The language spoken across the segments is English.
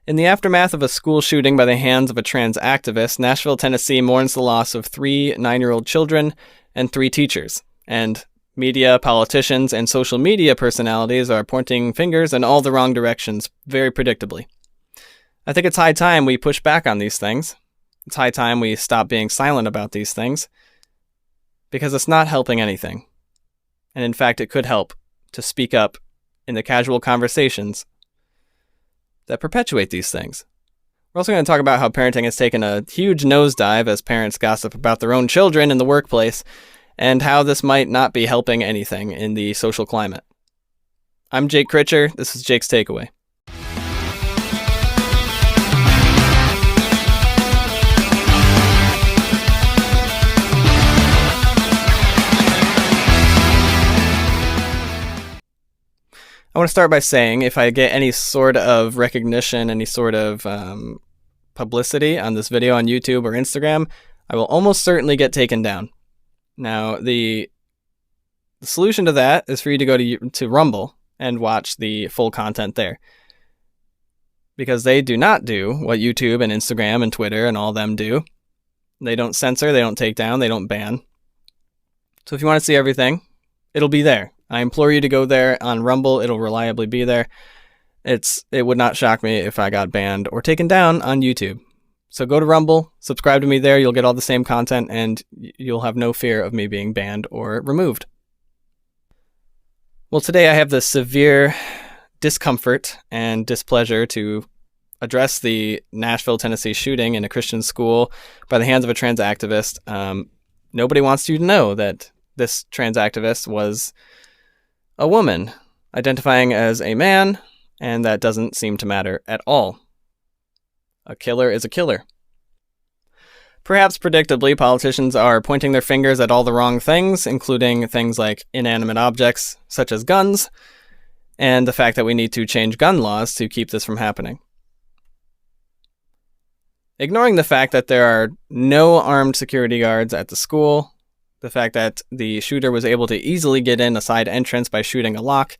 In the aftermath of a school shooting by the hands of a trans activist, Nashville, Tennessee mourns the loss of 3 9-year-old children and 3 teachers. And media, politicians, and social media personalities are pointing fingers in all the wrong directions, very predictably. I think it's high time we push back on these things. It's high time we stop being silent about these things, because it's not helping anything. And in fact, it could help to speak up in the casual conversations that perpetuate these things. We're also going to talk about how parenting has taken a huge nosedive as parents gossip about their own children in the workplace, and how this might not be helping anything in the social climate. I'm Jake Critcher. This is Jake's Takeaway. I want to start by saying if I get any sort of recognition, any sort of publicity on this video on YouTube or Instagram, I will almost certainly get taken down. Now, the solution to that is for you to go to Rumble and watch the full content there. Because they do not do what YouTube and Instagram and Twitter and all them do. They don't censor, they don't take down, they don't ban. So if you want to see everything, it'll be there. I implore you to go there on Rumble. It'll reliably be there. It would not shock me if I got banned or taken down on YouTube. So go to Rumble, subscribe to me there. You'll get all the same content, and you'll have no fear of me being banned or removed. Well, today I have the severe discomfort and displeasure to address the Nashville, Tennessee shooting in a Christian school by the hands of a trans activist. Nobody wants you to know that this trans activist was a woman identifying as a man, and that doesn't seem to matter at all. A killer is a killer. Perhaps predictably, politicians are pointing their fingers at all the wrong things, including things like inanimate objects, such as guns, and the fact that we need to change gun laws to keep this from happening. Ignoring the fact that there are no armed security guards at the school, the fact that the shooter was able to easily get in a side entrance by shooting a lock,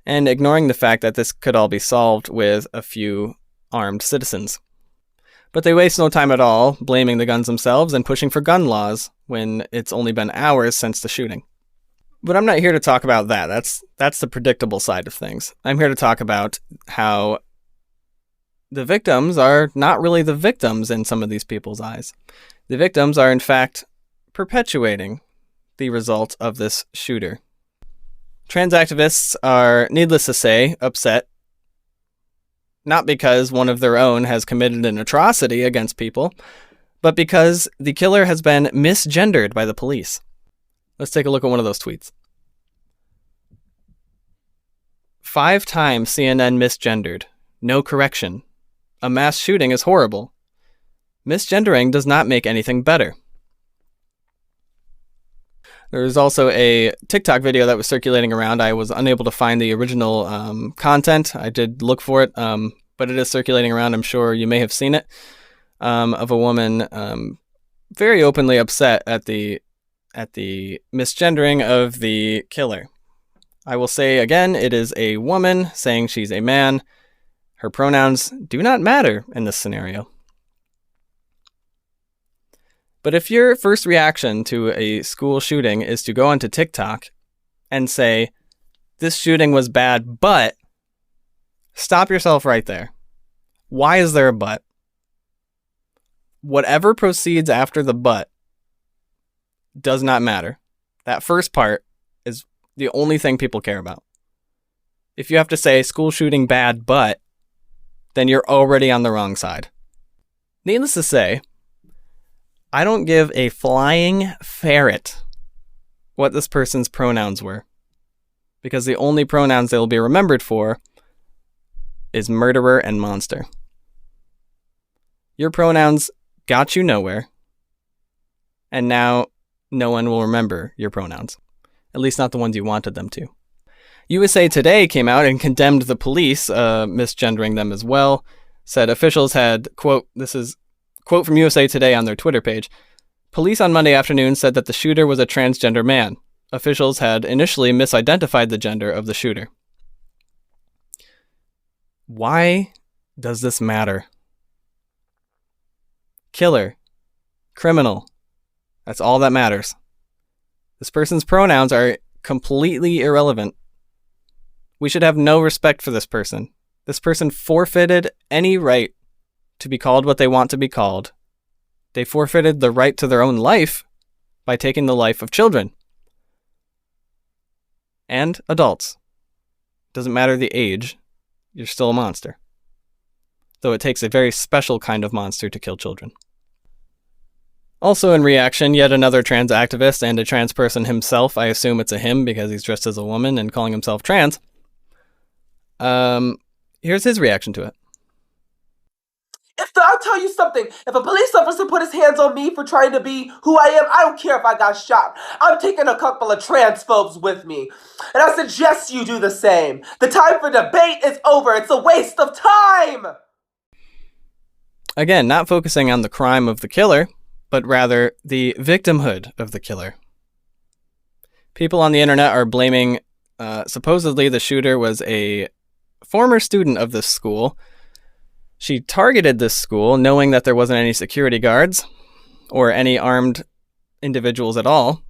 and ignoring the fact that this could all be solved with a few armed citizens. But they waste no time at all blaming the guns themselves and pushing for gun laws when it's only been hours since the shooting. But I'm not here to talk about that. That's the predictable side of things. I'm here to talk about how the victims are not really the victims in some of these people's eyes. The victims are, in fact, perpetuating the result of this shooter. Trans activists are, needless to say, upset, not because one of their own has committed an atrocity against people, but because the killer has been misgendered by the police. Let's take a look at one of those tweets. 5 times CNN misgendered. No correction. A mass shooting is horrible. Misgendering does not make anything better. There's also a TikTok video that was circulating around. I was unable to find the original content. I did look for it, but it is circulating around. I'm sure you may have seen it, of a woman very openly upset at the misgendering of the killer. I will say again, it is a woman saying she's a man. Her pronouns do not matter in this scenario. But if your first reaction to a school shooting is to go onto TikTok and say, this shooting was bad, but, stop yourself right there. Why is there a but? Whatever proceeds after the but does not matter. That first part is the only thing people care about. If you have to say school shooting bad, but, then you're already on the wrong side. Needless to say, I don't give a flying ferret what this person's pronouns were, because the only pronouns they will be remembered for is murderer and monster. Your pronouns got you nowhere, and now no one will remember your pronouns, at least not the ones you wanted them to. USA Today came out and condemned the police, misgendering them as well, said officials had, quote, this is quote from USA Today on their Twitter page, police on Monday afternoon said that the shooter was a transgender man. Officials had initially misidentified the gender of the shooter. Why Does this matter? Killer. Criminal. That's all that matters. This person's pronouns are completely irrelevant. We should have no respect for this person. This person forfeited any right to be called what they want to be called. They forfeited the right to their own life by taking the life of children and adults. Doesn't matter the age, you're still a monster. Though it takes a very special kind of monster to kill children. Also in reaction, yet another trans activist and a trans person himself, I assume it's a him because he's dressed as a woman and calling himself trans. Here's his reaction to it. I'll tell you something. If a police officer put his hands on me for trying to be who I am, I don't care if I got shot. I'm taking a couple of transphobes with me. And I suggest you do the same. The time for debate is over. It's a waste of time. Again, not focusing on the crime of the killer, but rather the victimhood of the killer. People on the internet are blaming, supposedly the shooter was a former student of this school. She targeted this school knowing that there wasn't any security guards or any armed individuals at all.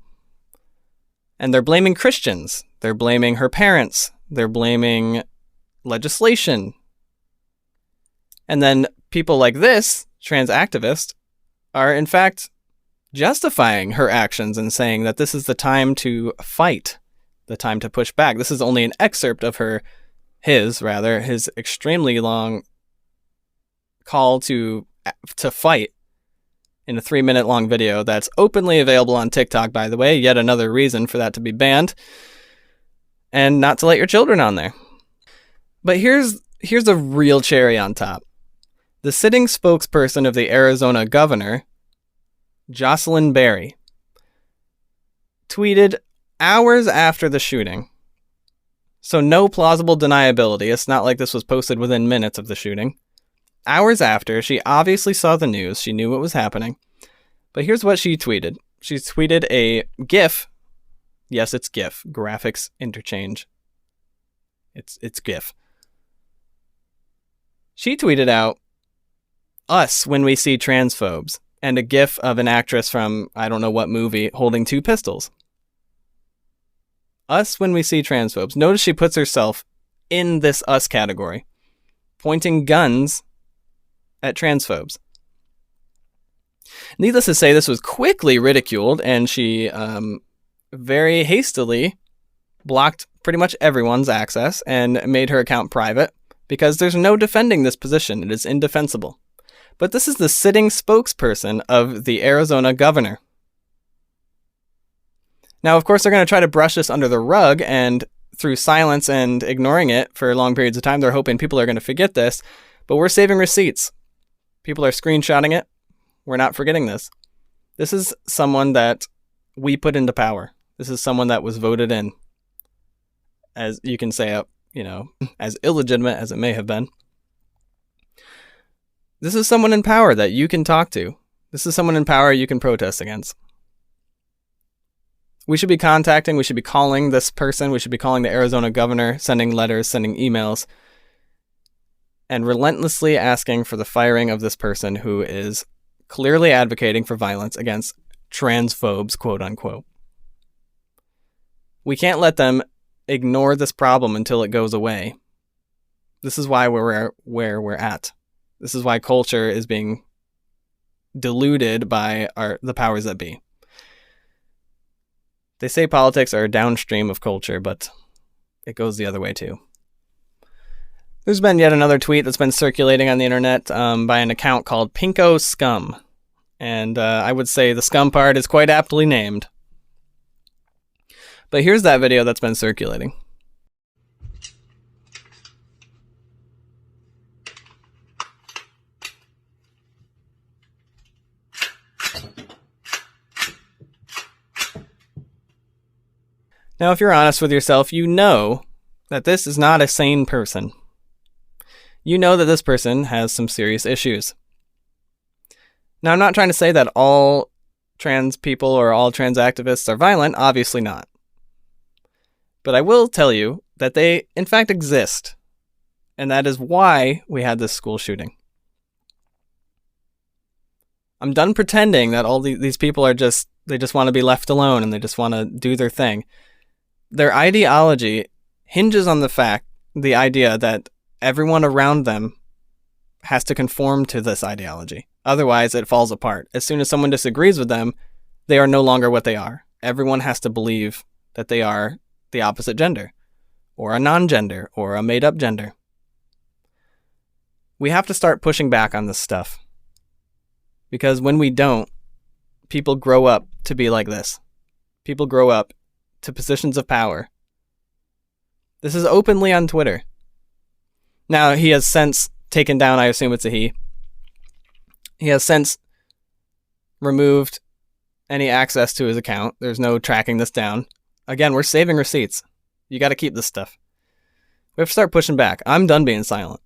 And they're blaming Christians. They're blaming her parents. They're blaming legislation. And then people like this, trans activist, are in fact justifying her actions and saying that this is the time to fight, the time to push back. This is only an excerpt of his extremely long call to fight in a 3-minute long video that's openly available on TikTok, by the way. Yet another reason for that to be banned and not to let your children on there. But here's a real cherry on top. The sitting spokesperson of the Arizona governor, Jocelyn Berry, tweeted hours after the shooting. So no plausible deniability. It's not like this was posted within minutes of the shooting. Hours after, she obviously saw the news. She knew what was happening. But here's what she tweeted. She tweeted a GIF. Yes, it's GIF. Graphics interchange. It's GIF. She tweeted out, "Us when we see transphobes," and a GIF of an actress from I don't know what movie holding 2 pistols. Us when we see transphobes. Notice she puts herself in this us category, pointing guns at transphobes. Needless to say, this was quickly ridiculed, and she very hastily blocked pretty much everyone's access and made her account private because there's no defending this position. It is indefensible. But this is the sitting spokesperson of the Arizona governor. Now, of course, they're going to try to brush this under the rug, and through silence and ignoring it for long periods of time, they're hoping people are going to forget this. But we're saving receipts. People are screenshotting it. We're not forgetting this. This is someone that we put into power. This is someone that was voted in. As you can say, as illegitimate as it may have been. This is someone in power that you can talk to. This is someone in power you can protest against. We should be calling this person. We should be calling the Arizona governor, sending letters, sending emails, and relentlessly asking for the firing of this person who is clearly advocating for violence against transphobes, quote unquote. We can't let them ignore this problem until it goes away. This is why we're where we're at. This is why culture is being diluted by the powers that be. They say politics are downstream of culture, but it goes the other way too. There's been yet another tweet that's been circulating on the internet by an account called Pinko Scum. And I would say the scum part is quite aptly named. But here's that video that's been circulating. Now, if you're honest with yourself, you know that this is not a sane person. You know that this person has some serious issues. Now, I'm not trying to say that all trans people or all trans activists are violent. Obviously not. But I will tell you that they, in fact, exist. And that is why we had this school shooting. I'm done pretending that all these people are they just want to be left alone and they just want to do their thing. Their ideology hinges on the idea that everyone around them has to conform to this ideology. Otherwise, it falls apart. As soon as someone disagrees with them, they are no longer what they are. Everyone has to believe that they are the opposite gender, or a non-gender, or a made-up gender. We have to start pushing back on this stuff. Because when we don't, people grow up to be like this. People grow up to positions of power. This is openly on Twitter. Now, he has since taken down, I assume it's a he. He has since removed any access to his account. There's no tracking this down. Again, we're saving receipts. You got to keep this stuff. We have to start pushing back. I'm done being silent.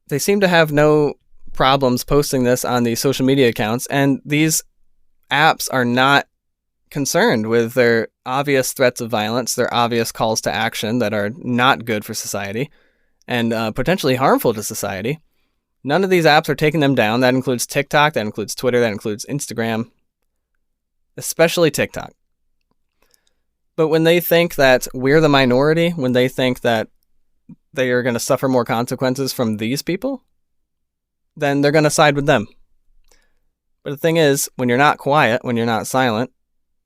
They seem to have no problems posting this on the social media accounts, and these apps are not concerned with their obvious threats of violence, their obvious calls to action that are not good for society and potentially harmful to society. None of these apps are taking them down. That includes TikTok, that includes Twitter, that includes Instagram, especially TikTok. But when they think that we're the minority, when they think that they are going to suffer more consequences from these people, then they're going to side with them. But the thing is, when you're not quiet, when you're not silent,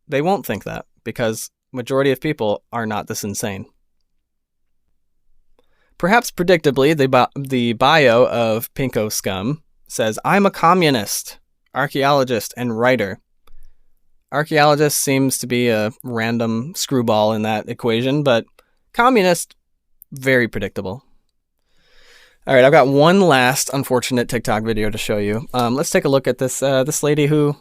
they won't think that, because majority of people are not this insane. Perhaps predictably, the bio of Pinko Scum says, "I'm a communist, archaeologist, and writer." Archaeologist seems to be a random screwball in that equation, but communist, very predictable. All right, I've got one last unfortunate TikTok video to show you. Let's take a look at this lady who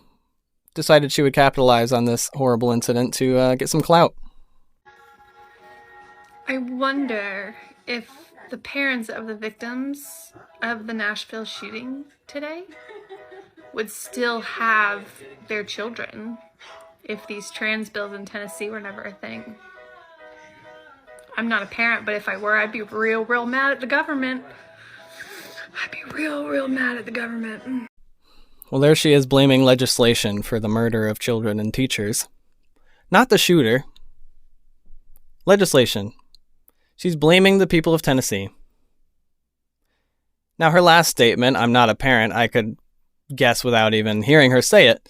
decided she would capitalize on this horrible incident to get some clout. I wonder if the parents of the victims of the Nashville shooting today would still have their children if these trans bills in Tennessee were never a thing. I'm not a parent, but if I were, I'd be real mad at the government. I'd be real mad at the government. Well, there she is blaming legislation for the murder of children and teachers. Not the shooter. Legislation. She's blaming the people of Tennessee. Now, her last statement, "I'm not a parent," I could guess without even hearing her say it.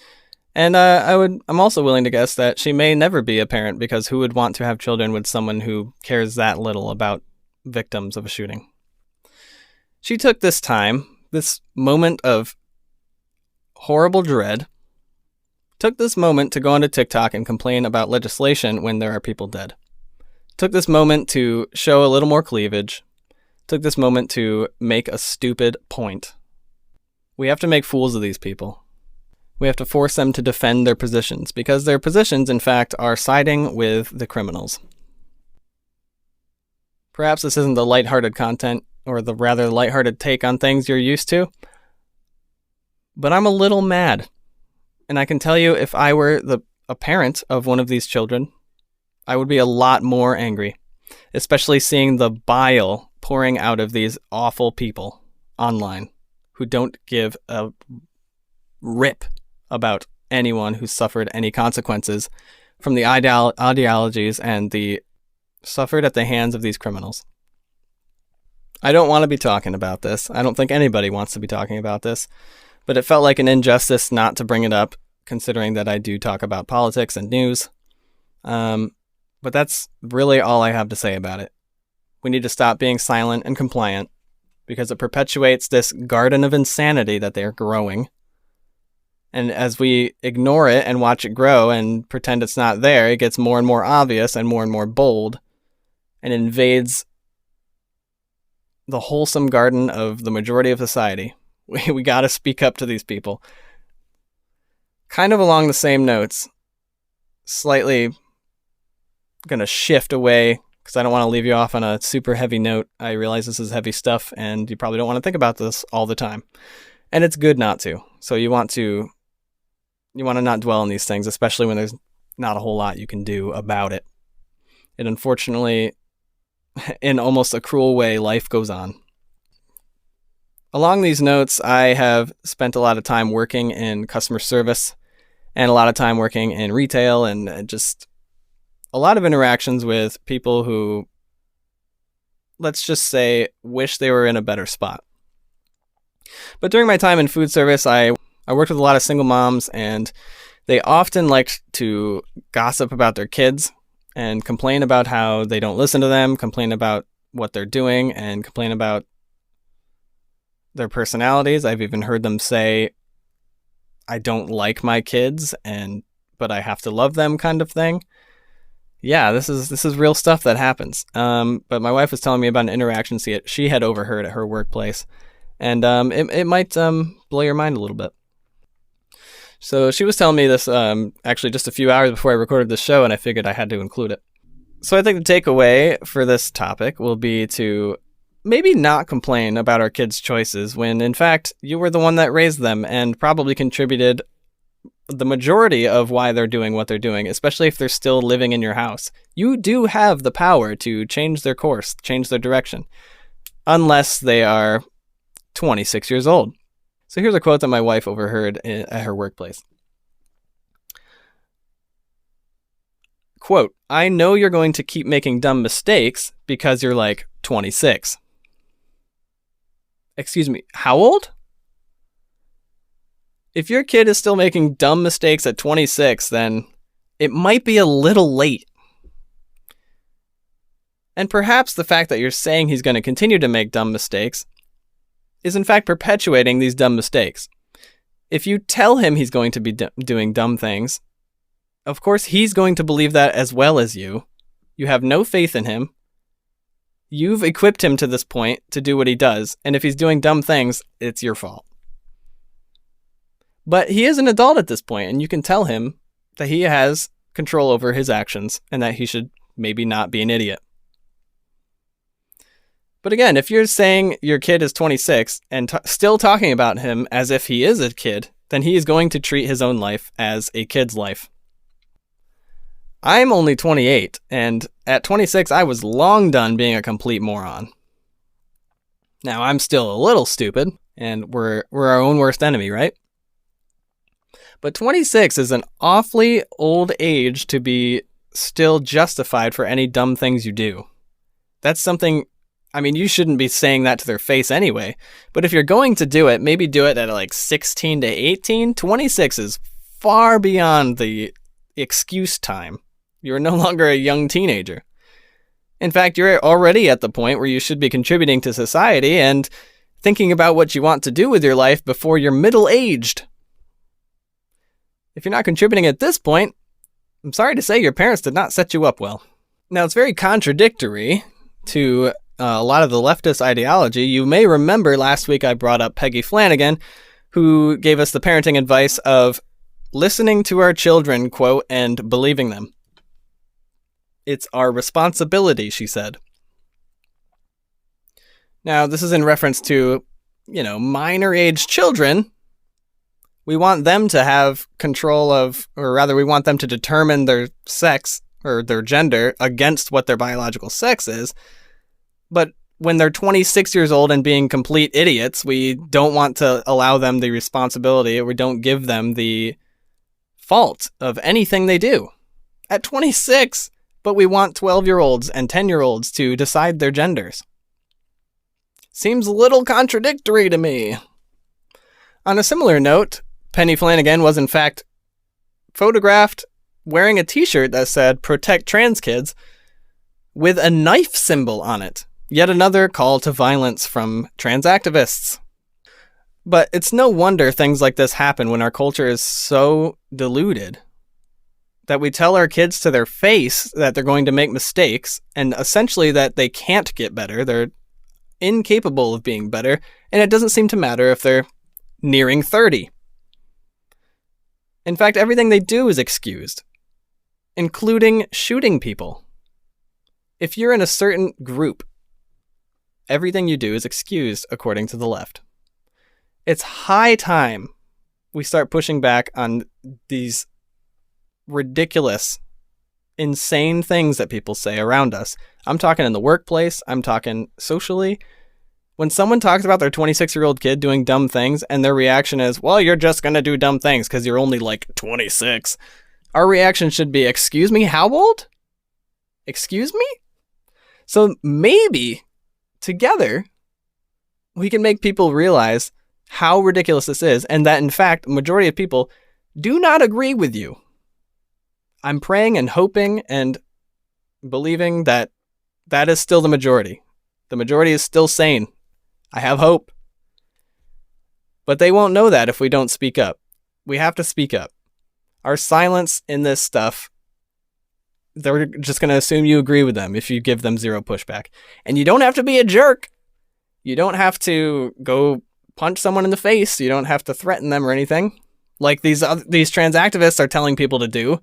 And I'm also willing to guess that she may never be a parent, because who would want to have children with someone who cares that little about victims of a shooting? She took this time, this moment of horrible dread, took this moment to go onto TikTok and complain about legislation when there are people dead. Took this moment to show a little more cleavage. Took this moment to make a stupid point. We have to make fools of these people. We have to force them to defend their positions, because their positions, in fact, are siding with the criminals. Perhaps this isn't the lighthearted content, or the rather lighthearted take on things you're used to, but I'm a little mad. And I can tell you, if I were a parent of one of these children, I would be a lot more angry, especially seeing the bile pouring out of these awful people online who don't give a rip about anyone who suffered any consequences from the ideologies and the suffered at the hands of these criminals. I don't want to be talking about this. I don't think anybody wants to be talking about this, but it felt like an injustice not to bring it up, considering that I do talk about politics and news. But that's really all I have to say about it. We need to stop being silent and compliant, because it perpetuates this garden of insanity that they're growing. And as we ignore it and watch it grow and pretend it's not there, it gets more and more obvious and more bold, and invades the wholesome garden of the majority of society. We got to speak up to these people. Kind of along the same notes, slightly going to shift away, because I don't want to leave you off on a super heavy note. I realize this is heavy stuff, and you probably don't want to think about this all the time. And it's good not to. So you want to not dwell on these things, especially when there's not a whole lot you can do about it. It unfortunately in almost a cruel way, life goes on. Along these notes, I have spent a lot of time working in customer service and a lot of time working in retail and just a lot of interactions with people who, let's just say, wish they were in a better spot. But during my time in food service, I worked with a lot of single moms, and they often liked to gossip about their kids and complain about how they don't listen to them, complain about what they're doing, and complain about their personalities. I've even heard them say, I don't like my kids, but I have to love them, kind of thing. Yeah, this is real stuff that happens. But my wife was telling me about an interaction she had overheard at her workplace, and it might blow your mind a little bit. So she was telling me this actually just a few hours before I recorded this show, and I figured I had to include it. So I think the takeaway for this topic will be to maybe not complain about our kids' choices when, in fact, you were the one that raised them and probably contributed the majority of why they're doing what they're doing, especially if they're still living in your house. You do have the power to change their course, change their direction, unless they are 26 years old. So here's a quote that my wife overheard at her workplace. Quote, I know you're going to keep making dumb mistakes because you're like 26. Excuse me, how old? If your kid is still making dumb mistakes at 26, then it might be a little late. And perhaps the fact that you're saying he's going to continue to make dumb mistakes is in fact perpetuating these dumb mistakes. If you tell him he's going to be doing dumb things, of course he's going to believe that as well as you. You have no faith in him. You've equipped him to this point to do what he does, and if he's doing dumb things, it's your fault. But he is an adult at this point, and you can tell him that he has control over his actions and that he should maybe not be an idiot. But again, if you're saying your kid is 26 and still talking about him as if he is a kid, then he is going to treat his own life as a kid's life. I'm only 28, and at 26, I was long done being a complete moron. Now, I'm still a little stupid, and we're our own worst enemy, right? But 26 is an awfully old age to be still justified for any dumb things you do. That's something, I mean, you shouldn't be saying that to their face anyway, but if you're going to do it, maybe do it at like 16 to 18. 26 is far beyond the excuse time. You're no longer a young teenager. In fact, you're already at the point where you should be contributing to society and thinking about what you want to do with your life before you're middle-aged. If you're not contributing at this point, I'm sorry to say your parents did not set you up well. Now, it's very contradictory to a lot of the leftist ideology. You may remember last week I brought up Peggy Flanagan, who gave us the parenting advice of listening to our children, quote, and believing them. It's our responsibility, she said. Now, this is in reference to, minor age children. We want them to have control of, or rather, we want them to determine their sex or their gender against what their biological sex is. But when they're 26 years old and being complete idiots, we don't want to allow them the responsibility, or we don't give them the fault of anything they do. At 26, but we want 12-year-olds and 10-year-olds to decide their genders. Seems a little contradictory to me. On a similar note, Penny Flanagan was in fact photographed wearing a t-shirt that said "Protect Trans Kids" with a knife symbol on it. Yet another call to violence from trans activists. But it's no wonder things like this happen when our culture is so deluded that we tell our kids to their face that they're going to make mistakes and essentially that they can't get better. They're incapable of being better, and it doesn't seem to matter if they're nearing 30. In fact, everything they do is excused, including shooting people. If you're in a certain group, everything you do is excused according to the left. It's high time we start pushing back on these ridiculous, insane things that people say around us I'm talking in the workplace. I'm talking socially. When someone talks about their 26-year-old kid doing dumb things and their reaction is, well, you're just going to do dumb things because you're only like 26. Our reaction should be, excuse me, how old? Excuse me? So maybe together we can make people realize how ridiculous this is and that, in fact, the majority of people do not agree with you. I'm praying and hoping and believing that that is still the majority. The majority is still sane. I have hope. But they won't know that if we don't speak up. We have to speak up. Our silence in this stuff, they're just going to assume you agree with them if you give them zero pushback. And you don't have to be a jerk. You don't have to go punch someone in the face. You don't have to threaten them or anything, like these trans activists are telling people to do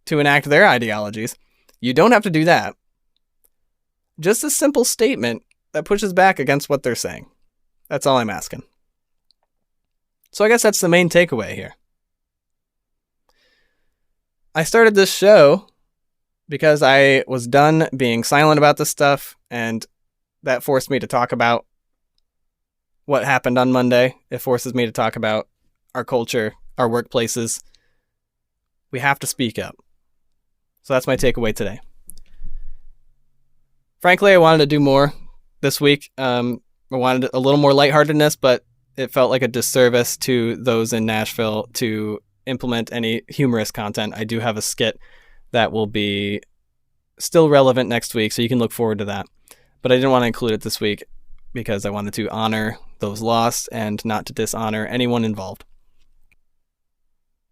to enact their ideologies. You don't have to do that. Just a simple statement that pushes back against what they're saying. That's all I'm asking. So I guess that's the main takeaway here. I started this show because I was done being silent about this stuff, and that forced me to talk about what happened on Monday. It forces me to talk about our culture, our workplaces. We have to speak up. So that's my takeaway today. Frankly, I wanted to do more this week. I wanted a little more lightheartedness, but it felt like a disservice to those in Nashville to implement any humorous content. I do have a skit that will be still relevant next week, so you can look forward to that. But I didn't want to include it this week because I wanted to honor those lost and not to dishonor anyone involved.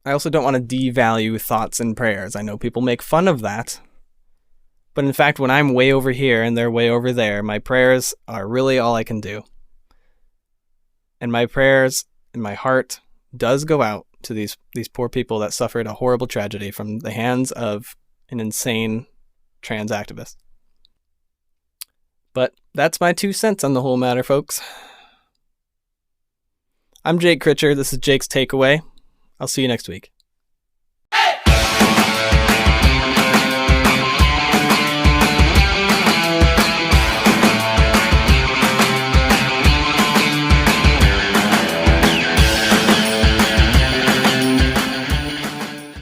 I also don't want to devalue thoughts and prayers. I know people make fun of that. But in fact, when I'm way over here and they're way over there, my prayers are really all I can do. And my prayers and my heart does go out to these poor people that suffered a horrible tragedy from the hands of an insane trans activist. But that's my 2 cents on the whole matter, folks. I'm Jake Critcher. This is Jake's Takeaway. I'll see you next week.